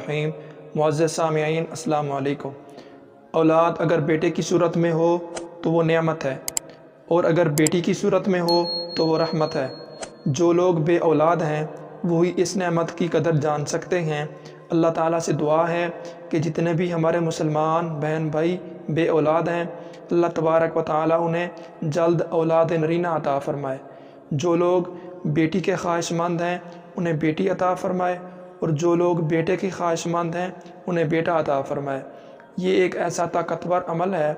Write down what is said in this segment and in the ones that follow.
الرحیم۔ معزز سامعین السلام علیکم۔ اولاد اگر بیٹے کی صورت میں ہو تو وہ نعمت ہے، اور اگر بیٹی کی صورت میں ہو تو وہ رحمت ہے۔ جو لوگ بے اولاد ہیں وہی اس نعمت کی قدر جان سکتے ہیں۔ اللہ تعالیٰ سے دعا ہے کہ جتنے بھی ہمارے مسلمان بہن بھائی بے اولاد ہیں، اللہ تبارک و تعالیٰ انہیں جلد اولاد نرینہ عطا فرمائے۔ جو لوگ بیٹی کے خواہش مند ہیں انہیں بیٹی عطا فرمائے، اور جو لوگ بیٹے کی خواہش مند ہیں انہیں بیٹا عطا فرمائے۔ یہ ایک ایسا طاقتور عمل ہے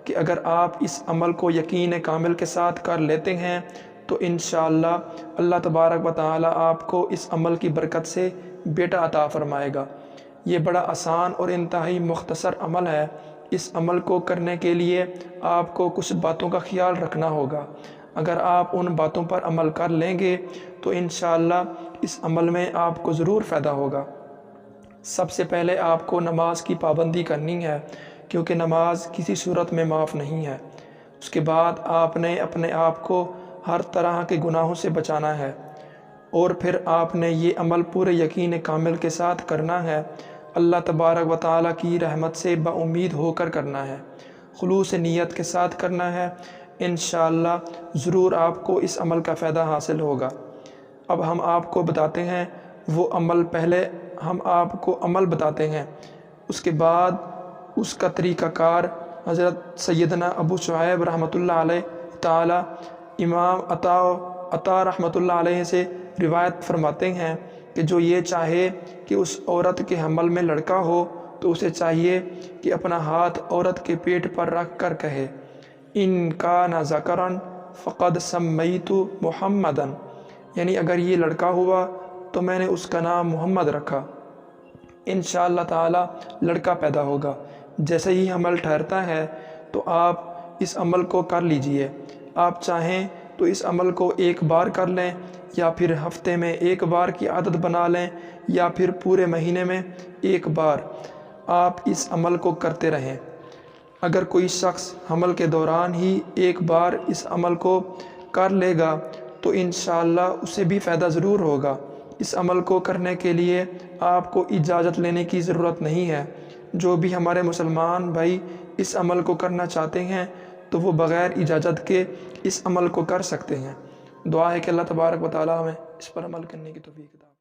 کہ اگر آپ اس عمل کو یقین کامل کے ساتھ کر لیتے ہیں تو انشاءاللہ اللہ تبارک و تعالیٰ آپ کو اس عمل کی برکت سے بیٹا عطا فرمائے گا۔ یہ بڑا آسان اور انتہائی مختصر عمل ہے۔ اس عمل کو کرنے کے لیے آپ کو کچھ باتوں کا خیال رکھنا ہوگا۔ اگر آپ ان باتوں پر عمل کر لیں گے تو انشاءاللہ اس عمل میں آپ کو ضرور فائدہ ہوگا۔ سب سے پہلے آپ کو نماز کی پابندی کرنی ہے، کیونکہ نماز کسی صورت میں معاف نہیں ہے۔ اس کے بعد آپ نے اپنے آپ کو ہر طرح کے گناہوں سے بچانا ہے، اور پھر آپ نے یہ عمل پورے یقین کامل کے ساتھ کرنا ہے۔ اللہ تبارک و تعالیٰ کی رحمت سے بامید ہو کر کرنا ہے، خلوص نیت کے ساتھ کرنا ہے۔ انشاءاللہ ضرور آپ کو اس عمل کا فائدہ حاصل ہوگا۔ اب ہم آپ کو بتاتے ہیں وہ عمل۔ پہلے ہم آپ کو عمل بتاتے ہیں، اس کے بعد اس کا طریقہ کار۔ حضرت سیدنا ابو شعیب رحمۃ اللہ علیہ تعالی امام عطا رحمۃ اللہ علیہ سے روایت فرماتے ہیں کہ جو یہ چاہے کہ اس عورت کے حمل میں لڑکا ہو تو اسے چاہیے کہ اپنا ہاتھ عورت کے پیٹ پر رکھ کر کہے ان کان ذکرن فقد سمیت محمدن، یعنی اگر یہ لڑکا ہوا تو میں نے اس کا نام محمد رکھا۔ انشاءاللہ تعالی لڑکا پیدا ہوگا۔ جیسے ہی حمل ٹھہرتا ہے تو آپ اس عمل کو کر لیجئے۔ آپ چاہیں تو اس عمل کو ایک بار کر لیں، یا پھر ہفتے میں ایک بار کی عادت بنا لیں، یا پھر پورے مہینے میں ایک بار۔ آپ اس عمل کو کرتے رہیں۔ اگر کوئی شخص حمل کے دوران ہی ایک بار اس عمل کو کر لے گا تو انشاءاللہ اسے بھی فائدہ ضرور ہوگا۔ اس عمل کو کرنے کے لیے آپ کو اجازت لینے کی ضرورت نہیں ہے۔ جو بھی ہمارے مسلمان بھائی اس عمل کو کرنا چاہتے ہیں تو وہ بغیر اجازت کے اس عمل کو کر سکتے ہیں۔ دعا ہے کہ اللہ تبارک و تعالیٰ ہمیں اس پر عمل کرنے کی توفیق عطا فرمائے۔